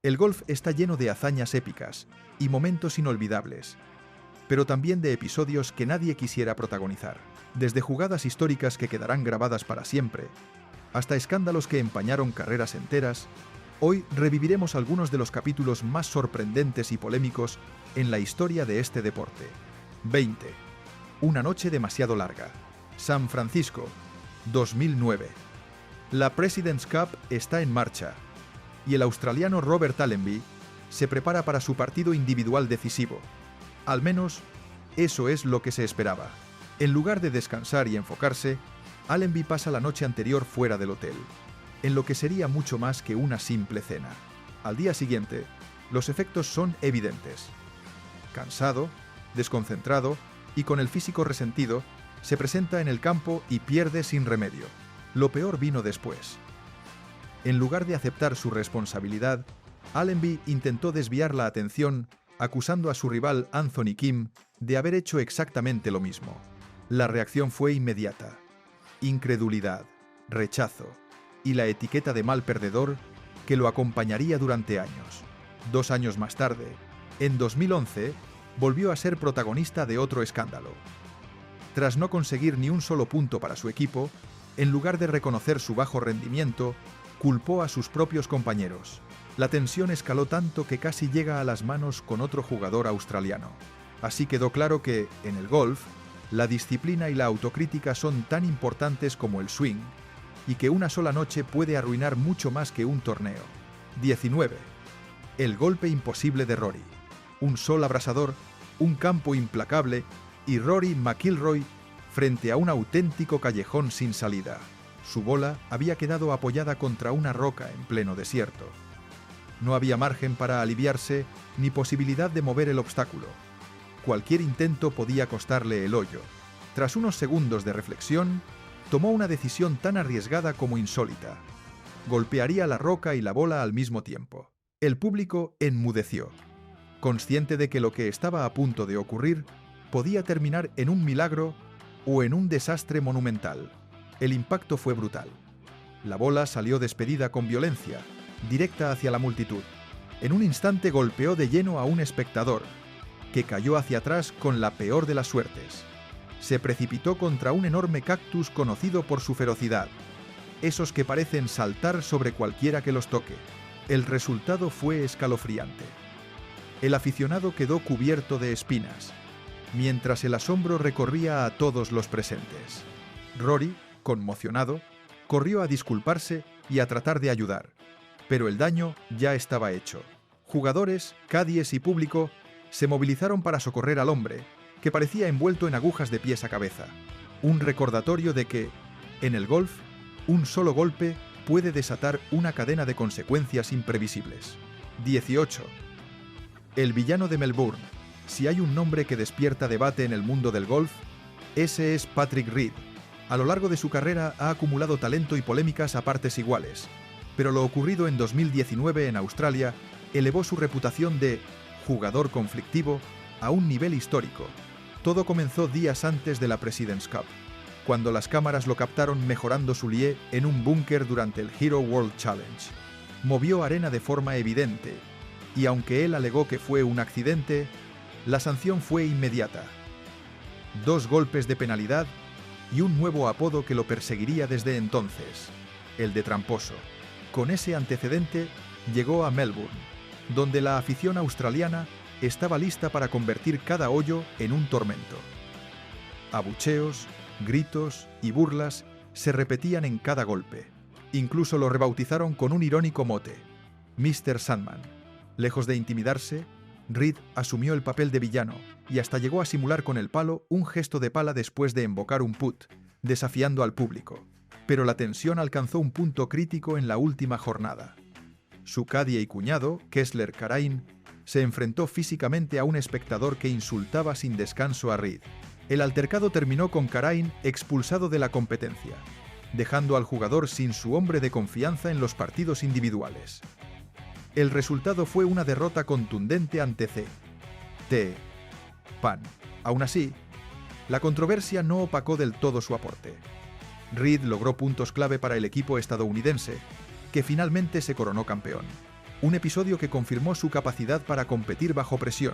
El golf está lleno de hazañas épicas y momentos inolvidables, pero también de episodios que nadie quisiera protagonizar. Desde jugadas históricas que quedarán grabadas para siempre, hasta escándalos que empañaron carreras enteras, hoy reviviremos algunos de los capítulos más sorprendentes y polémicos en la historia de este deporte. 20. Una noche demasiado larga. San Francisco, 2009. La President's Cup está en marcha, y el australiano Robert Allenby se prepara para su partido individual decisivo. Al menos, eso es lo que se esperaba. En lugar de descansar y enfocarse, Allenby pasa la noche anterior fuera del hotel, en lo que sería mucho más que una simple cena. Al día siguiente, los efectos son evidentes. Cansado, desconcentrado y con el físico resentido, se presenta en el campo y pierde sin remedio. Lo peor vino después. En lugar de aceptar su responsabilidad, Allenby intentó desviar la atención acusando a su rival Anthony Kim de haber hecho exactamente lo mismo. La reacción fue inmediata. Incredulidad, rechazo y la etiqueta de mal perdedor que lo acompañaría durante años. 2 años más tarde, en 2011, volvió a ser protagonista de otro escándalo. Tras no conseguir ni un solo punto para su equipo, en lugar de reconocer su bajo rendimiento, culpó a sus propios compañeros. La tensión escaló tanto que casi llega a las manos con otro jugador australiano. Así quedó claro que, en el golf, la disciplina y la autocrítica son tan importantes como el swing, y que una sola noche puede arruinar mucho más que un torneo. 19. El golpe imposible de Rory. Un sol abrasador, un campo implacable y Rory McIlroy frente a un auténtico callejón sin salida. Su bola había quedado apoyada contra una roca en pleno desierto. No había margen para aliviarse ni posibilidad de mover el obstáculo. Cualquier intento podía costarle el hoyo. Tras unos segundos de reflexión, tomó una decisión tan arriesgada como insólita. Golpearía la roca y la bola al mismo tiempo. El público enmudeció, consciente de que lo que estaba a punto de ocurrir podía terminar en un milagro o en un desastre monumental. El impacto fue brutal. La bola salió despedida con violencia, directa hacia la multitud. En un instante golpeó de lleno a un espectador, que cayó hacia atrás con la peor de las suertes. Se precipitó contra un enorme cactus conocido por su ferocidad, esos que parecen saltar sobre cualquiera que los toque. El resultado fue escalofriante. El aficionado quedó cubierto de espinas, mientras el asombro recorría a todos los presentes. Rory, conmocionado, corrió a disculparse y a tratar de ayudar, pero el daño ya estaba hecho. Jugadores, caddies y público se movilizaron para socorrer al hombre, que parecía envuelto en agujas de pies a cabeza. Un recordatorio de que, en el golf, un solo golpe puede desatar una cadena de consecuencias imprevisibles. 18. El villano de Melbourne. Si hay un nombre que despierta debate en el mundo del golf, ese es Patrick Reed. A lo largo de su carrera ha acumulado talento y polémicas a partes iguales, pero lo ocurrido en 2019 en Australia elevó su reputación de jugador conflictivo a un nivel histórico. Todo comenzó días antes de la President's Cup, cuando las cámaras lo captaron mejorando su lie en un búnker durante el Hero World Challenge. Movió arena de forma evidente, y aunque él alegó que fue un accidente, la sanción fue inmediata. 2 golpes de penalidad y un nuevo apodo que lo perseguiría desde entonces, el de tramposo. Con ese antecedente, llegó a Melbourne, donde la afición australiana estaba lista para convertir cada hoyo en un tormento. Abucheos, gritos y burlas se repetían en cada golpe. Incluso lo rebautizaron con un irónico mote, Mr. Sandman. Lejos de intimidarse, Reed asumió el papel de villano y hasta llegó a simular con el palo un gesto de pala después de invocar un putt, desafiando al público. Pero la tensión alcanzó un punto crítico en la última jornada. Su caddy y cuñado, Kessler Karain, se enfrentó físicamente a un espectador que insultaba sin descanso a Reed. El altercado terminó con Karain expulsado de la competencia, dejando al jugador sin su hombre de confianza en los partidos individuales. El resultado fue una derrota contundente ante Pan. Aún así, la controversia no opacó del todo su aporte. Reed logró puntos clave para el equipo estadounidense, que finalmente se coronó campeón. Un episodio que confirmó su capacidad para competir bajo presión,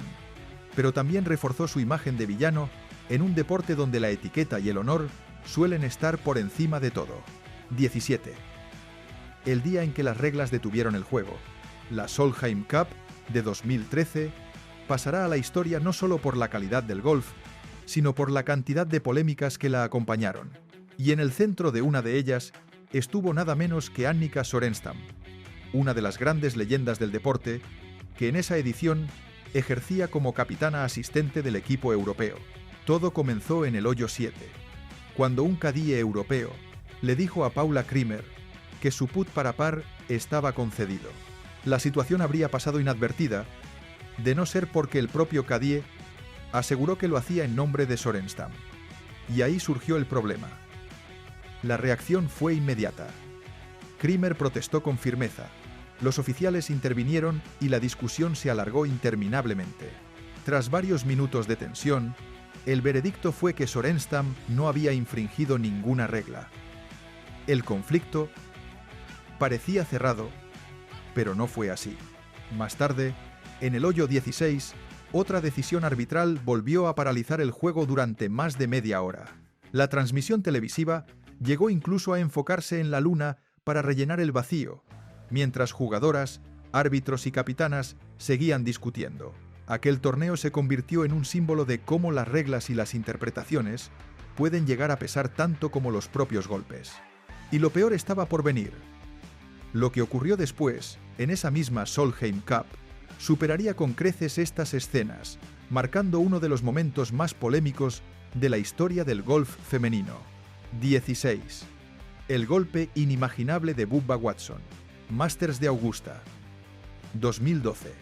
pero también reforzó su imagen de villano en un deporte donde la etiqueta y el honor suelen estar por encima de todo. 17. El día en que las reglas detuvieron el juego, la Solheim Cup de 2013 pasará a la historia no solo por la calidad del golf, sino por la cantidad de polémicas que la acompañaron. Y en el centro de una de ellas estuvo nada menos que Annika Sorenstam, una de las grandes leyendas del deporte, que en esa edición ejercía como capitana asistente del equipo europeo. Todo comenzó en el hoyo 7, cuando un cadí europeo le dijo a Paula Creamer que su putt para par estaba concedido. La situación habría pasado inadvertida, de no ser porque el propio cadí aseguró que lo hacía en nombre de Sorenstam. Y ahí surgió el problema. La reacción fue inmediata. Creamer protestó con firmeza. Los oficiales intervinieron y la discusión se alargó interminablemente. Tras varios minutos de tensión, el veredicto fue que Sorenstam no había infringido ninguna regla. El conflicto parecía cerrado, pero no fue así. Más tarde, en el hoyo 16, otra decisión arbitral volvió a paralizar el juego durante más de media hora. La transmisión televisiva llegó incluso a enfocarse en la luna para rellenar el vacío, mientras jugadoras, árbitros y capitanas seguían discutiendo. Aquel torneo se convirtió en un símbolo de cómo las reglas y las interpretaciones pueden llegar a pesar tanto como los propios golpes. Y lo peor estaba por venir. Lo que ocurrió después, en esa misma Solheim Cup, superaría con creces estas escenas, marcando uno de los momentos más polémicos de la historia del golf femenino. 16. El golpe inimaginable de Bubba Watson. Masters de Augusta. 2012.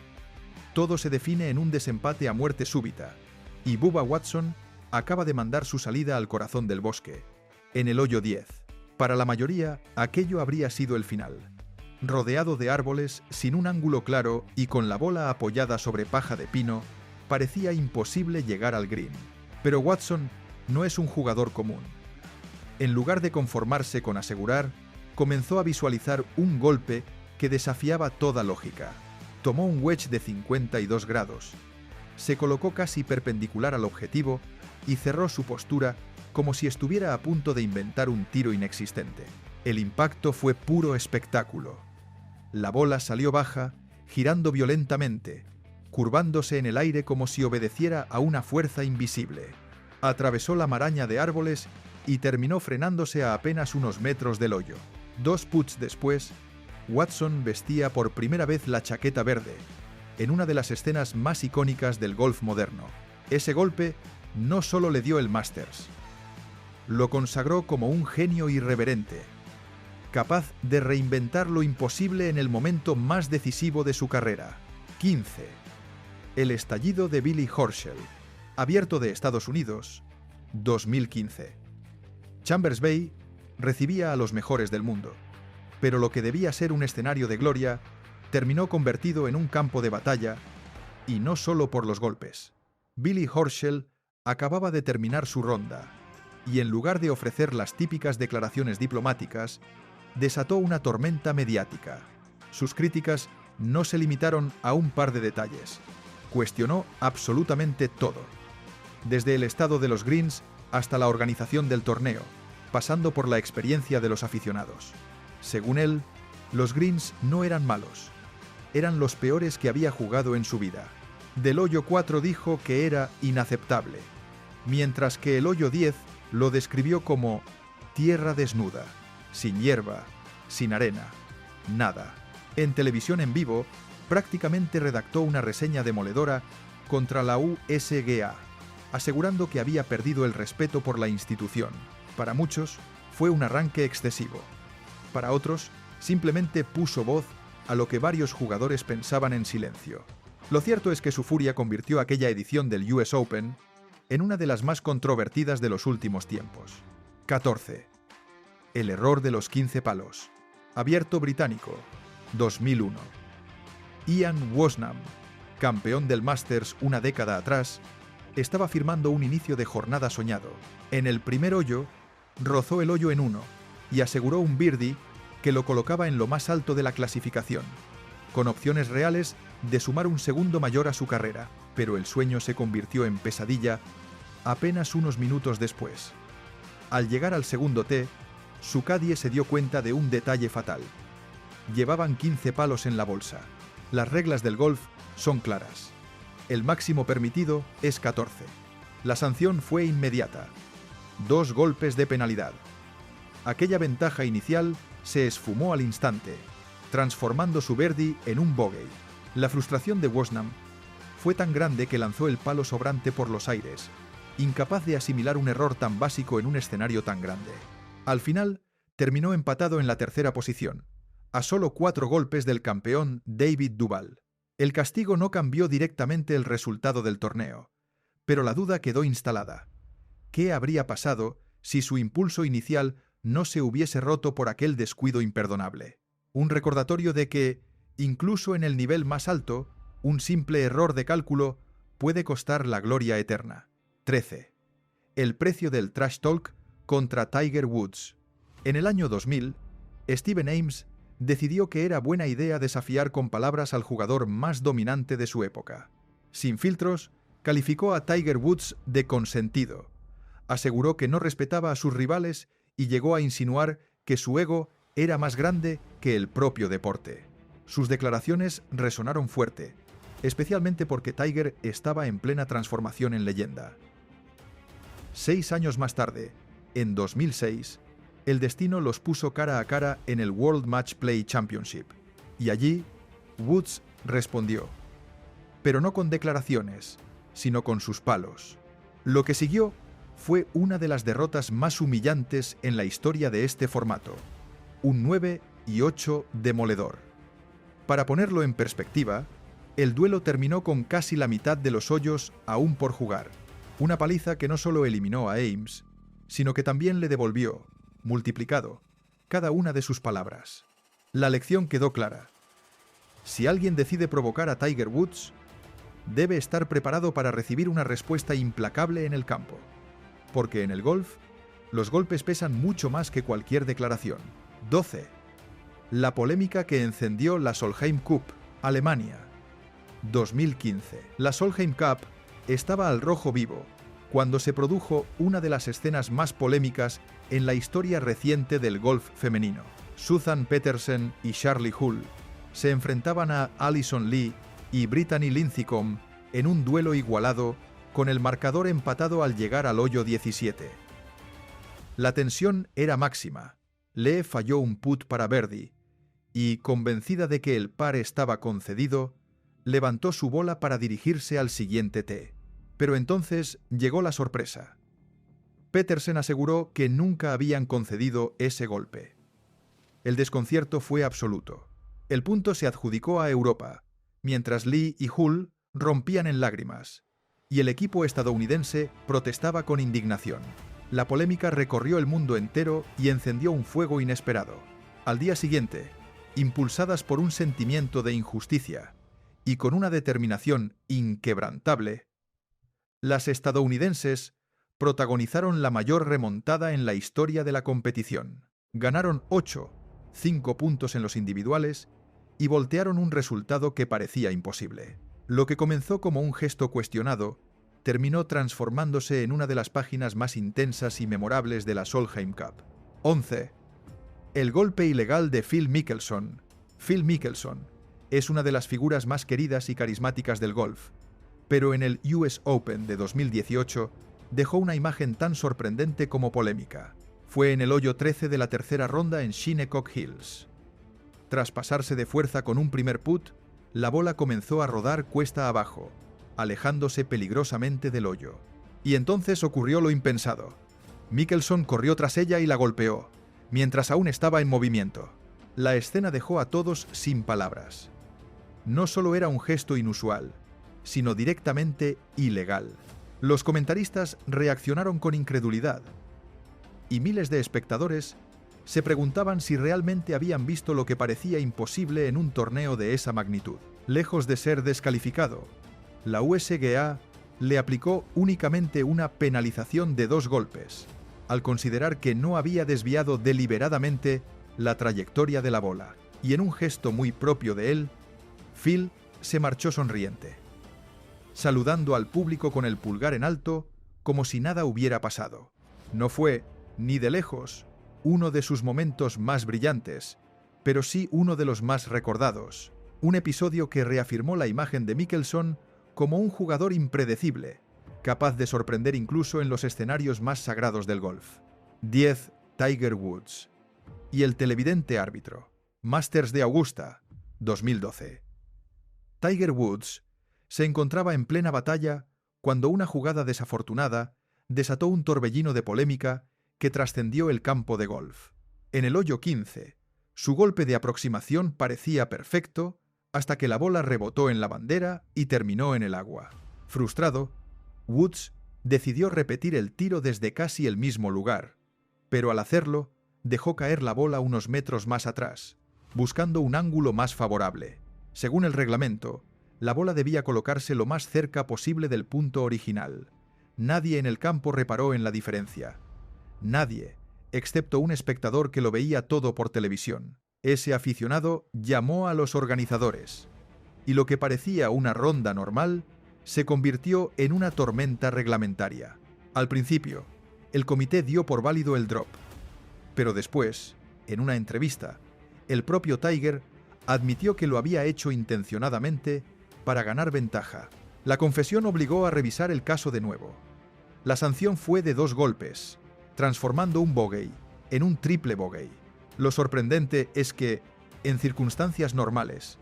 Todo se define en un desempate a muerte súbita, y Bubba Watson acaba de mandar su salida al corazón del bosque, en el hoyo 10. Para la mayoría, aquello habría sido el final. Rodeado de árboles, sin un ángulo claro y con la bola apoyada sobre paja de pino, parecía imposible llegar al green. Pero Watson no es un jugador común. En lugar de conformarse con asegurar, comenzó a visualizar un golpe que desafiaba toda lógica. Tomó un wedge de 52 grados, se colocó casi perpendicular al objetivo y cerró su postura como si estuviera a punto de inventar un tiro inexistente. El impacto fue puro espectáculo. La bola salió baja, girando violentamente, curvándose en el aire como si obedeciera a una fuerza invisible. Atravesó la maraña de árboles y terminó frenándose a apenas unos metros del hoyo. 2 putts después, Watson vestía por primera vez la chaqueta verde, en una de las escenas más icónicas del golf moderno. Ese golpe no solo le dio el Masters, lo consagró como un genio irreverente, capaz de reinventar lo imposible en el momento más decisivo de su carrera. 15. El estallido de Billy Horschel. Abierto de Estados Unidos, 2015. Chambers Bay recibía a los mejores del mundo, pero lo que debía ser un escenario de gloria terminó convertido en un campo de batalla, y no solo por los golpes. Billy Horschel acababa de terminar su ronda, y en lugar de ofrecer las típicas declaraciones diplomáticas, desató una tormenta mediática. Sus críticas no se limitaron a un par de detalles. Cuestionó absolutamente todo, desde el estado de los greens hasta la organización del torneo, pasando por la experiencia de los aficionados. Según él, los greens no eran malos, eran los peores que había jugado en su vida. Del hoyo 4 dijo que era inaceptable, mientras que el hoyo 10 lo describió como tierra desnuda, sin hierba, sin arena, nada. En televisión en vivo, prácticamente redactó una reseña demoledora contra la USGA, asegurando que había perdido el respeto por la institución. Para muchos, fue un arranque excesivo. Para otros, simplemente puso voz a lo que varios jugadores pensaban en silencio. Lo cierto es que su furia convirtió aquella edición del US Open en una de las más controvertidas de los últimos tiempos. 14. El error de los 15 palos. Abierto británico, 2001. Ian Woosnam, campeón del Masters una década atrás, estaba firmando un inicio de jornada soñado. En el primer hoyo, rozó el hoyo en 1 y aseguró un birdie que lo colocaba en lo más alto de la clasificación. con opciones reales de sumar un segundo mayor a su carrera, pero el sueño se convirtió en pesadilla apenas unos minutos después. Al llegar al segundo tee, su caddy se dio cuenta de un detalle fatal. Llevaban 15 palos en la bolsa. Las reglas del golf son claras. El máximo permitido es 14. La sanción fue inmediata. 2 golpes de penalidad. Aquella ventaja inicial se esfumó al instante, transformando su birdie en un bogey. La frustración de Woosnam fue tan grande que lanzó el palo sobrante por los aires, incapaz de asimilar un error tan básico en un escenario tan grande. Al final, terminó empatado en la tercera posición, a solo 4 golpes del campeón David Duval. El castigo no cambió directamente el resultado del torneo, pero la duda quedó instalada. ¿Qué habría pasado si su impulso inicial no se hubiese roto por aquel descuido imperdonable? Un recordatorio de que, incluso en el nivel más alto, un simple error de cálculo puede costar la gloria eterna. 13. El precio del trash talk contra Tiger Woods. En el año 2000, Stephen Ames decidió que era buena idea desafiar con palabras al jugador más dominante de su época. Sin filtros, calificó a Tiger Woods de consentido. Aseguró que no respetaba a sus rivales y llegó a insinuar que su ego era más grande que el propio deporte. Sus declaraciones resonaron fuerte, especialmente porque Tiger estaba en plena transformación en leyenda. 6 años más tarde, en 2006, el destino los puso cara a cara en el World Match Play Championship, y allí Woods respondió, pero no con declaraciones, sino con sus palos. Lo que siguió fue una de las derrotas más humillantes en la historia de este formato, un 9-8 demoledor. Para ponerlo en perspectiva, el duelo terminó con casi la mitad de los hoyos aún por jugar, una paliza que no solo eliminó a Ames, sino que también le devolvió, multiplicado, cada una de sus palabras. La lección quedó clara. Si alguien decide provocar a Tiger Woods, debe estar preparado para recibir una respuesta implacable en el campo. Porque en el golf, los golpes pesan mucho más que cualquier declaración. 12. La polémica que encendió la Solheim Cup, Alemania. 2015. La Solheim Cup estaba al rojo vivo cuando se produjo una de las escenas más polémicas en la historia reciente del golf femenino. Suzann Pettersen y Charley Hull se enfrentaban a Alison Lee y Brittany Lincicome en un duelo igualado con el marcador empatado al llegar al hoyo 17. La tensión era máxima. Lee falló un putt para birdie y, convencida de que el par estaba concedido, levantó su bola para dirigirse al siguiente tee. Pero entonces llegó la sorpresa. Pettersen aseguró que nunca habían concedido ese golpe. El desconcierto fue absoluto. El punto se adjudicó a Europa, mientras Lee y Hull rompían en lágrimas, y el equipo estadounidense protestaba con indignación. La polémica recorrió el mundo entero y encendió un fuego inesperado. Al día siguiente, impulsadas por un sentimiento de injusticia y con una determinación inquebrantable, las estadounidenses protagonizaron la mayor remontada en la historia de la competición. Ganaron 5 puntos en los individuales y voltearon un resultado que parecía imposible. Lo que comenzó como un gesto cuestionado terminó transformándose en una de las páginas más intensas y memorables de la Solheim Cup. 11. El golpe ilegal de Phil Mickelson. Phil Mickelson es una de las figuras más queridas y carismáticas del golf, pero en el US Open de 2018 dejó una imagen tan sorprendente como polémica. Fue en el hoyo 13 de la tercera ronda en Shinnecock Hills. Tras pasarse de fuerza con un primer putt, la bola comenzó a rodar cuesta abajo, alejándose peligrosamente del hoyo. Y entonces ocurrió lo impensado. Mickelson corrió tras ella y la golpeó, mientras aún estaba en movimiento. La escena dejó a todos sin palabras. No solo era un gesto inusual, sino directamente ilegal. Los comentaristas reaccionaron con incredulidad, y miles de espectadores se preguntaban si realmente habían visto lo que parecía imposible en un torneo de esa magnitud. Lejos de ser descalificado, la USGA le aplicó únicamente una penalización de 2 golpes, al considerar que no había desviado deliberadamente la trayectoria de la bola, y en un gesto muy propio de él, Phil se marchó sonriente, saludando al público con el pulgar en alto como si nada hubiera pasado. No fue, ni de lejos, uno de sus momentos más brillantes, pero sí uno de los más recordados. Un episodio que reafirmó la imagen de Mickelson como un jugador impredecible, capaz de sorprender incluso en los escenarios más sagrados del golf. 10. Tiger Woods. Y el televidente árbitro. Masters de Augusta, 2012. Tiger Woods se encontraba en plena batalla cuando una jugada desafortunada desató un torbellino de polémica que trascendió el campo de golf. En el hoyo 15, su golpe de aproximación parecía perfecto hasta que la bola rebotó en la bandera y terminó en el agua. Frustrado, Woods decidió repetir el tiro desde casi el mismo lugar, pero al hacerlo, dejó caer la bola unos metros más atrás, buscando un ángulo más favorable. Según el reglamento, la bola debía colocarse lo más cerca posible del punto original. Nadie en el campo reparó en la diferencia. Nadie, excepto un espectador que lo veía todo por televisión. Ese aficionado llamó a los organizadores, y lo que parecía una ronda normal se convirtió en una tormenta reglamentaria. Al principio, el comité dio por válido el drop, pero después, en una entrevista, el propio Tiger admitió que lo había hecho intencionadamente para ganar ventaja. La confesión obligó a revisar el caso de nuevo. La sanción fue de 2 golpes, transformando un bogey en un triple bogey. Lo sorprendente es que, en circunstancias normales,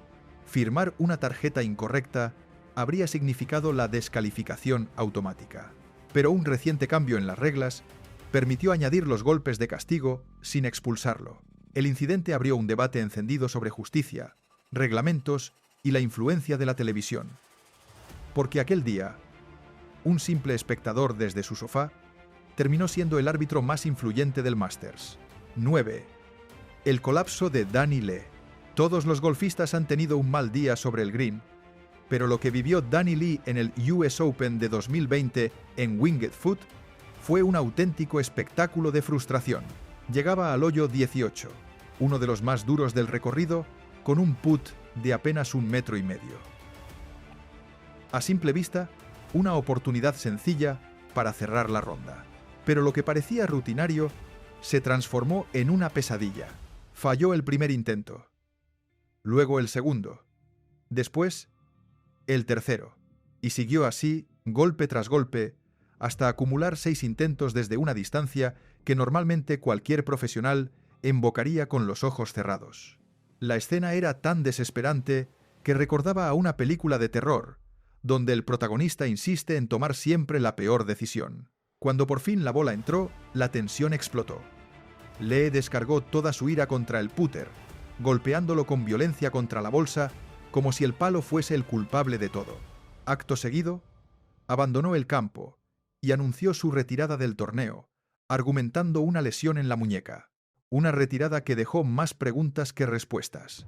firmar una tarjeta incorrecta habría significado la descalificación automática. Pero un reciente cambio en las reglas permitió añadir los golpes de castigo sin expulsarlo. El incidente abrió un debate encendido sobre justicia, reglamentos y la influencia de la televisión. Porque aquel día, un simple espectador desde su sofá terminó siendo el árbitro más influyente del Masters. 9. El colapso de Danny Lee. Todos los golfistas han tenido un mal día sobre el green, pero lo que vivió Danny Lee en el US Open de 2020 en Winged Foot fue un auténtico espectáculo de frustración. Llegaba al hoyo 18, uno de los más duros del recorrido, con un putt de apenas 1,5 metros. A simple vista, una oportunidad sencilla para cerrar la ronda. Pero lo que parecía rutinario se transformó en una pesadilla. Falló el primer intento, luego el segundo, después el tercero, y siguió así, golpe tras golpe, hasta acumular 6 intentos desde una distancia que normalmente cualquier profesional invocaría con los ojos cerrados. La escena era tan desesperante que recordaba a una película de terror, donde el protagonista insiste en tomar siempre la peor decisión. Cuando por fin la bola entró, la tensión explotó. Lee descargó toda su ira contra el putter, golpeándolo con violencia contra la bolsa, como si el palo fuese el culpable de todo. Acto seguido, abandonó el campo y anunció su retirada del torneo, argumentando una lesión en la muñeca. Una retirada que dejó más preguntas que respuestas,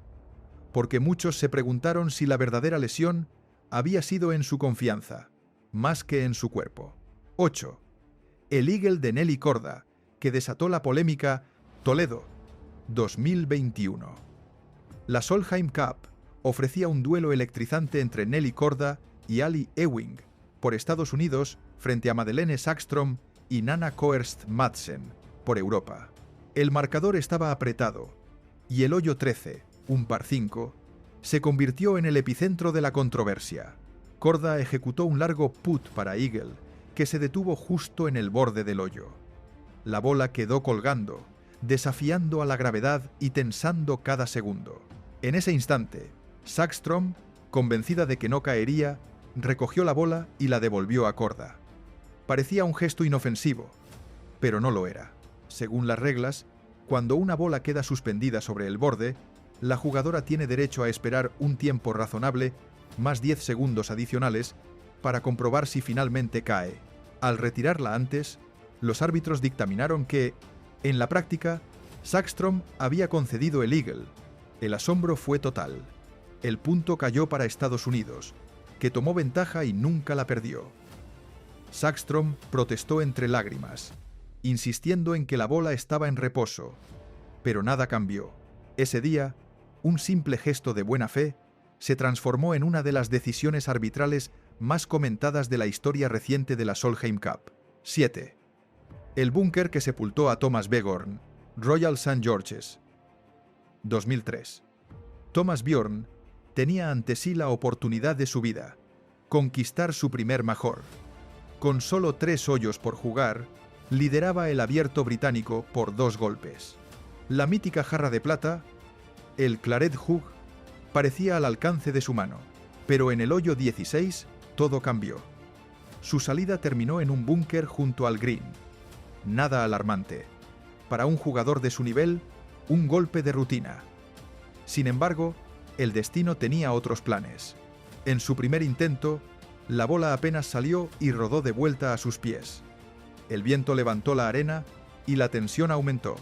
porque muchos se preguntaron si la verdadera lesión había sido en su confianza, más que en su cuerpo. 8. El eagle de Nelly Korda, que desató la polémica Toledo, 2021. La Solheim Cup ofrecía un duelo electrizante entre Nelly Korda y Ali Ewing por Estados Unidos frente a Madeleine Sackstrom y Nana Koerst Madsen por Europa. El marcador estaba apretado y el hoyo 13, un par 5, se convirtió en el epicentro de la controversia. Korda ejecutó un largo putt para eagle que se detuvo justo en el borde del hoyo. La bola quedó colgando, desafiando a la gravedad y tensando cada segundo. En ese instante, Sackstrom, convencida de que no caería, recogió la bola y la devolvió a Korda. Parecía un gesto inofensivo, pero no lo era. Según las reglas, cuando una bola queda suspendida sobre el borde, la jugadora tiene derecho a esperar un tiempo razonable, más 10 segundos adicionales, para comprobar si finalmente cae. Al retirarla antes, los árbitros dictaminaron que, en la práctica, Sackstrom había concedido el eagle. El asombro fue total. El punto cayó para Estados Unidos, que tomó ventaja y nunca la perdió. Sackstrom protestó entre lágrimas, insistiendo en que la bola estaba en reposo, pero nada cambió. Ese día, un simple gesto de buena fe se transformó en una de las decisiones arbitrales más comentadas de la historia reciente de la Solheim Cup. 7. El búnker que sepultó a Thomas Bjorn, Royal St. George's. 2003. Thomas Bjorn tenía ante sí la oportunidad de su vida, conquistar su primer major. Con solo 3 hoyos por jugar, lideraba el abierto británico por 2 golpes. La mítica jarra de plata, el Claret Jug, parecía al alcance de su mano, pero en el hoyo 16 todo cambió. Su salida terminó en un búnker junto al green. Nada alarmante. Para un jugador de su nivel, un golpe de rutina. Sin embargo, el destino tenía otros planes. En su primer intento, la bola apenas salió y rodó de vuelta a sus pies. El viento levantó la arena y la tensión aumentó.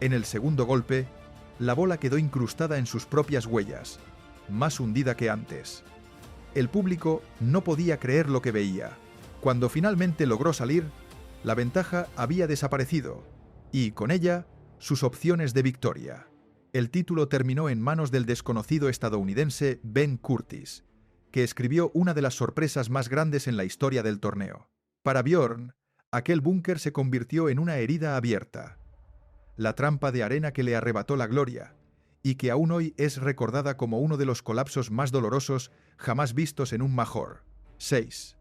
En el segundo golpe, la bola quedó incrustada en sus propias huellas, más hundida que antes. El público no podía creer lo que veía. Cuando finalmente logró salir, la ventaja había desaparecido y, con ella, sus opciones de victoria. El título terminó en manos del desconocido estadounidense Ben Curtis, que escribió una de las sorpresas más grandes en la historia del torneo. Para Bjorn, aquel búnker se convirtió en una herida abierta, la trampa de arena que le arrebató la gloria, y que aún hoy es recordada como uno de los colapsos más dolorosos jamás vistos en un major. 6.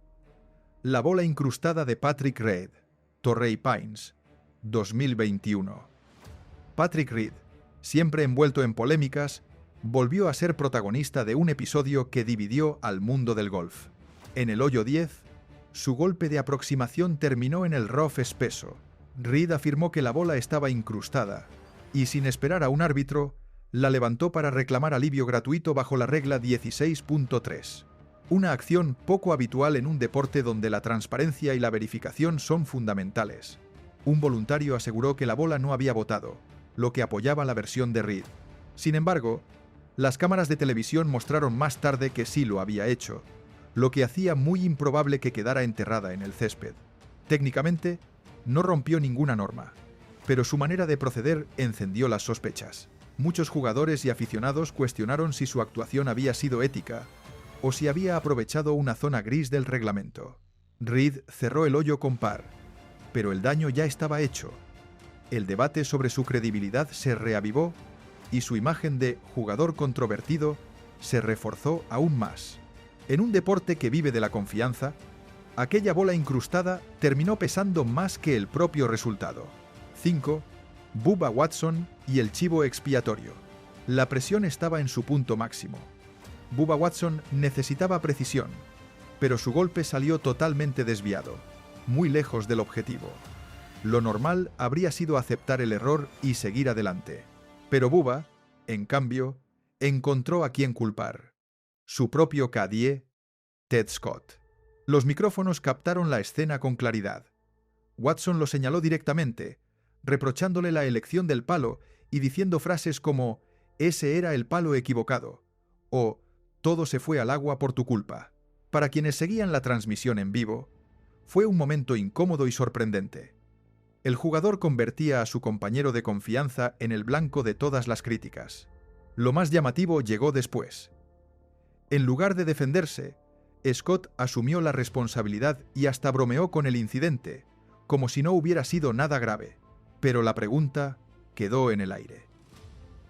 La bola incrustada de Patrick Reed, Torrey Pines, 2021. Patrick Reed, siempre envuelto en polémicas, volvió a ser protagonista de un episodio que dividió al mundo del golf. En el hoyo 10, su golpe de aproximación terminó en el rough espeso. Reed afirmó que la bola estaba incrustada y, sin esperar a un árbitro, la levantó para reclamar alivio gratuito bajo la regla 16.3. Una acción poco habitual en un deporte donde la transparencia y la verificación son fundamentales. Un voluntario aseguró que la bola no había botado, lo que apoyaba la versión de Reed. Sin embargo, las cámaras de televisión mostraron más tarde que sí lo había hecho, lo que hacía muy improbable que quedara enterrada en el césped. Técnicamente, no rompió ninguna norma, pero su manera de proceder encendió las sospechas. Muchos jugadores y aficionados cuestionaron si su actuación había sido ética o si había aprovechado una zona gris del reglamento. Reed cerró el hoyo con par, pero el daño ya estaba hecho. El debate sobre su credibilidad se reavivó y su imagen de jugador controvertido se reforzó aún más. En un deporte que vive de la confianza, aquella bola incrustada terminó pesando más que el propio resultado. 5. Bubba Watson y el chivo expiatorio. La presión estaba en su punto máximo. Bubba Watson necesitaba precisión, pero su golpe salió totalmente desviado, muy lejos del objetivo. Lo normal habría sido aceptar el error y seguir adelante. Pero Bubba, en cambio, encontró a quien culpar. Su propio cadie, Ted Scott. Los micrófonos captaron la escena con claridad. Watson lo señaló directamente, reprochándole la elección del palo y diciendo frases como «ese era el palo equivocado» o «todo se fue al agua por tu culpa». Para quienes seguían la transmisión en vivo, fue un momento incómodo y sorprendente. El jugador convertía a su compañero de confianza en el blanco de todas las críticas. Lo más llamativo llegó después. En lugar de defenderse, Scott asumió la responsabilidad y hasta bromeó con el incidente, como si no hubiera sido nada grave. Pero la pregunta quedó en el aire.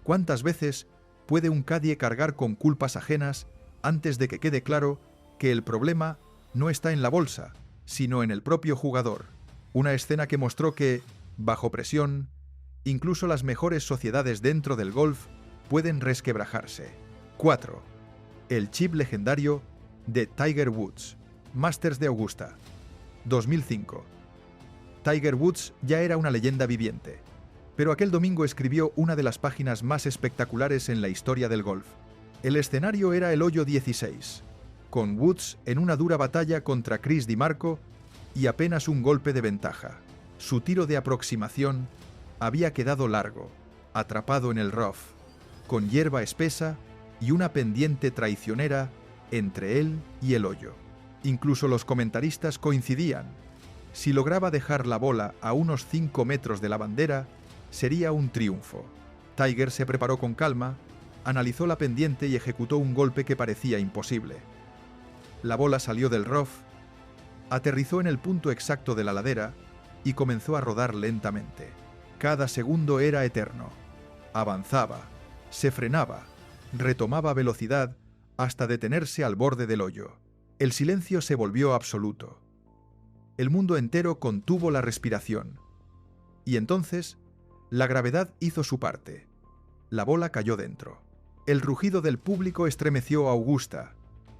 ¿Cuántas veces puede un cadie cargar con culpas ajenas antes de que quede claro que el problema no está en la bolsa, sino en el propio jugador? Una escena que mostró que, bajo presión, incluso las mejores sociedades dentro del golf pueden resquebrajarse. 4. El chip legendario de Tiger Woods, Masters de Augusta, 2005. Tiger Woods ya era una leyenda viviente, pero aquel domingo escribió una de las páginas más espectaculares en la historia del golf. El escenario era el hoyo 16, con Woods en una dura batalla contra Chris DiMarco y apenas un golpe de ventaja. Su tiro de aproximación había quedado largo, atrapado en el rough, con hierba espesa y una pendiente traicionera entre él y el hoyo. Incluso los comentaristas coincidían. Si lograba dejar la bola a unos 5 metros de la bandera, sería un triunfo. Tiger se preparó con calma, analizó la pendiente y ejecutó un golpe que parecía imposible. La bola salió del rough, aterrizó en el punto exacto de la ladera y comenzó a rodar lentamente. Cada segundo era eterno. Avanzaba, se frenaba, retomaba velocidad hasta detenerse al borde del hoyo. El silencio se volvió absoluto. El mundo entero contuvo la respiración. Y entonces, la gravedad hizo su parte. La bola cayó dentro. El rugido del público estremeció a Augusta,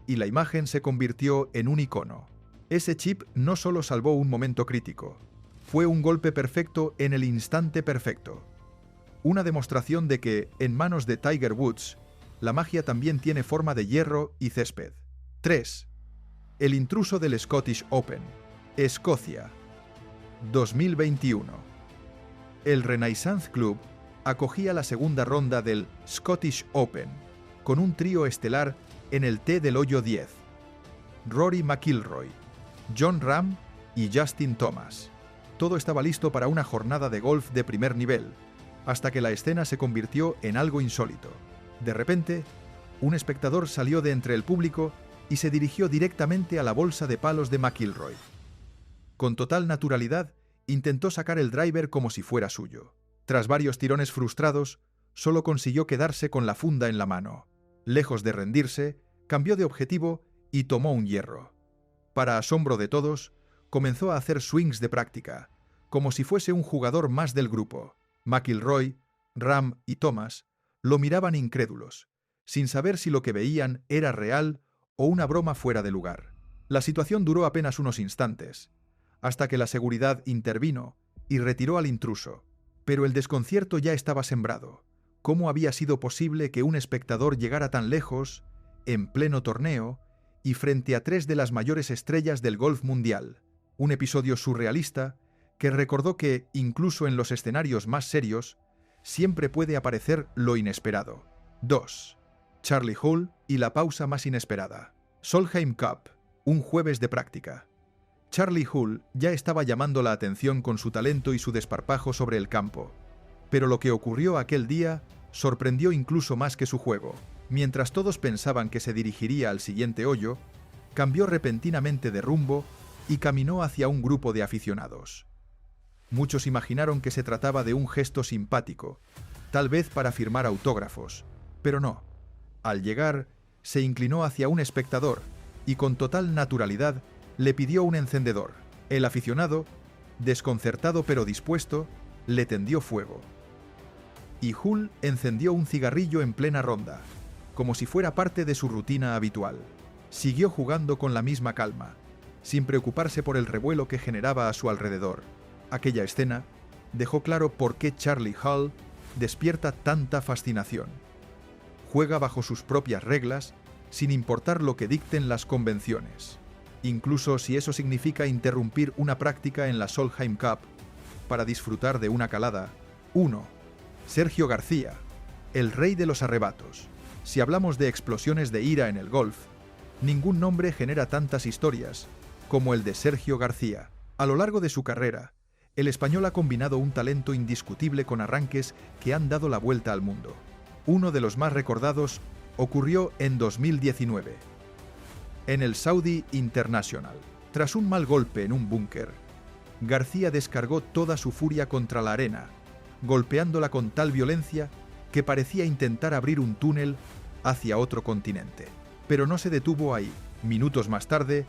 y la imagen se convirtió en un icono. Ese chip no solo salvó un momento crítico, fue un golpe perfecto en el instante perfecto. Una demostración de que, en manos de Tiger Woods, la magia también tiene forma de hierro y césped. 3. El intruso del Scottish Open. Escocia. 2021. El Renaissance Club acogía la segunda ronda del Scottish Open, con un trío estelar en el tee del hoyo 10. Rory McIlroy, Jon Rahm y Justin Thomas. Todo estaba listo para una jornada de golf de primer nivel, hasta que la escena se convirtió en algo insólito. De repente, un espectador salió de entre el público y se dirigió directamente a la bolsa de palos de McIlroy. Con total naturalidad, intentó sacar el driver como si fuera suyo. Tras varios tirones frustrados, solo consiguió quedarse con la funda en la mano. Lejos de rendirse, cambió de objetivo y tomó un hierro. Para asombro de todos, comenzó a hacer swings de práctica, como si fuese un jugador más del grupo. McIlroy, Rahm y Thomas lo miraban incrédulos, sin saber si lo que veían era real o una broma fuera de lugar. La situación duró apenas unos instantes, hasta que la seguridad intervino y retiró al intruso. Pero el desconcierto ya estaba sembrado. ¿Cómo había sido posible que un espectador llegara tan lejos, en pleno torneo, y frente a 3 de las mayores estrellas del golf mundial? Un episodio surrealista que recordó que, incluso en los escenarios más serios, siempre puede aparecer lo inesperado. 2. Charley Hull y la pausa más inesperada. Solheim Cup, un jueves de práctica. Charley Hull ya estaba llamando la atención con su talento y su desparpajo sobre el campo. Pero lo que ocurrió aquel día sorprendió incluso más que su juego. Mientras todos pensaban que se dirigiría al siguiente hoyo, cambió repentinamente de rumbo y caminó hacia un grupo de aficionados. Muchos imaginaron que se trataba de un gesto simpático, tal vez para firmar autógrafos, pero no. Al llegar, se inclinó hacia un espectador y con total naturalidad le pidió un encendedor. El aficionado, desconcertado pero dispuesto, le tendió fuego. Y Hull encendió un cigarrillo en plena ronda, como si fuera parte de su rutina habitual. Siguió jugando con la misma calma, sin preocuparse por el revuelo que generaba a su alrededor. Aquella escena dejó claro por qué Charley Hull despierta tanta fascinación. Juega bajo sus propias reglas, sin importar lo que dicten las convenciones, incluso si eso significa interrumpir una práctica en la Solheim Cup para disfrutar de una calada. 1. Sergio García, el rey de los arrebatos. Si hablamos de explosiones de ira en el golf, ningún nombre genera tantas historias como el de Sergio García. A lo largo de su carrera, el español ha combinado un talento indiscutible con arranques que han dado la vuelta al mundo. Uno de los más recordados ocurrió en 2019, en el Saudi International. Tras un mal golpe en un búnker, García descargó toda su furia contra la arena, golpeándola con tal violencia que parecía intentar abrir un túnel hacia otro continente. Pero no se detuvo ahí. Minutos más tarde,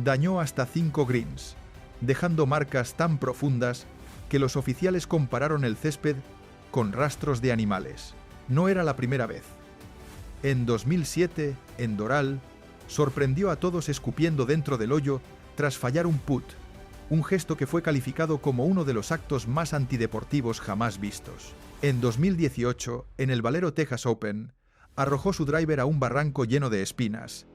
dañó hasta 5 greens, dejando marcas tan profundas que los oficiales compararon el césped con rastros de animales. No era la primera vez. En 2007, en Doral, sorprendió a todos escupiendo dentro del hoyo tras fallar un putt, un gesto que fue calificado como uno de los actos más antideportivos jamás vistos. En 2018, en el Valero Texas Open, arrojó su driver a un barranco lleno de espinas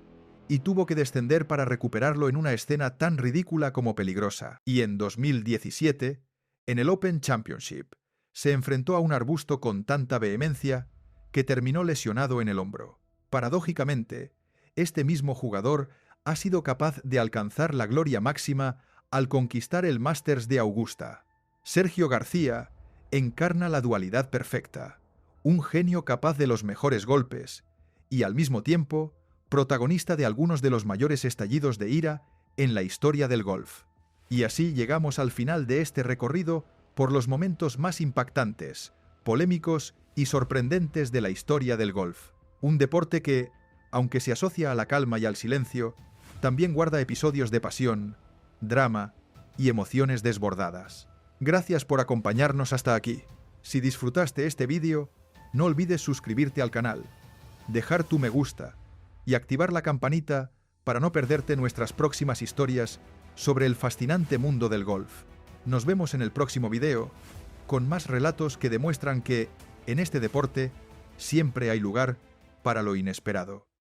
y tuvo que descender para recuperarlo en una escena tan ridícula como peligrosa. Y en 2017, en el Open Championship, se enfrentó a un arbusto con tanta vehemencia que terminó lesionado en el hombro. Paradójicamente, este mismo jugador ha sido capaz de alcanzar la gloria máxima al conquistar el Masters de Augusta. Sergio García encarna la dualidad perfecta, un genio capaz de los mejores golpes y, al mismo tiempo, protagonista de algunos de los mayores estallidos de ira en la historia del golf. Y así llegamos al final de este recorrido por los momentos más impactantes, polémicos y sorprendentes de la historia del golf. Un deporte que, aunque se asocia a la calma y al silencio, también guarda episodios de pasión, drama y emociones desbordadas. Gracias por acompañarnos hasta aquí. Si disfrutaste este vídeo, no olvides suscribirte al canal, dejar tu me gusta y activar la campanita para no perderte nuestras próximas historias sobre el fascinante mundo del golf. Nos vemos en el próximo video, con más relatos que demuestran que, en este deporte, siempre hay lugar para lo inesperado.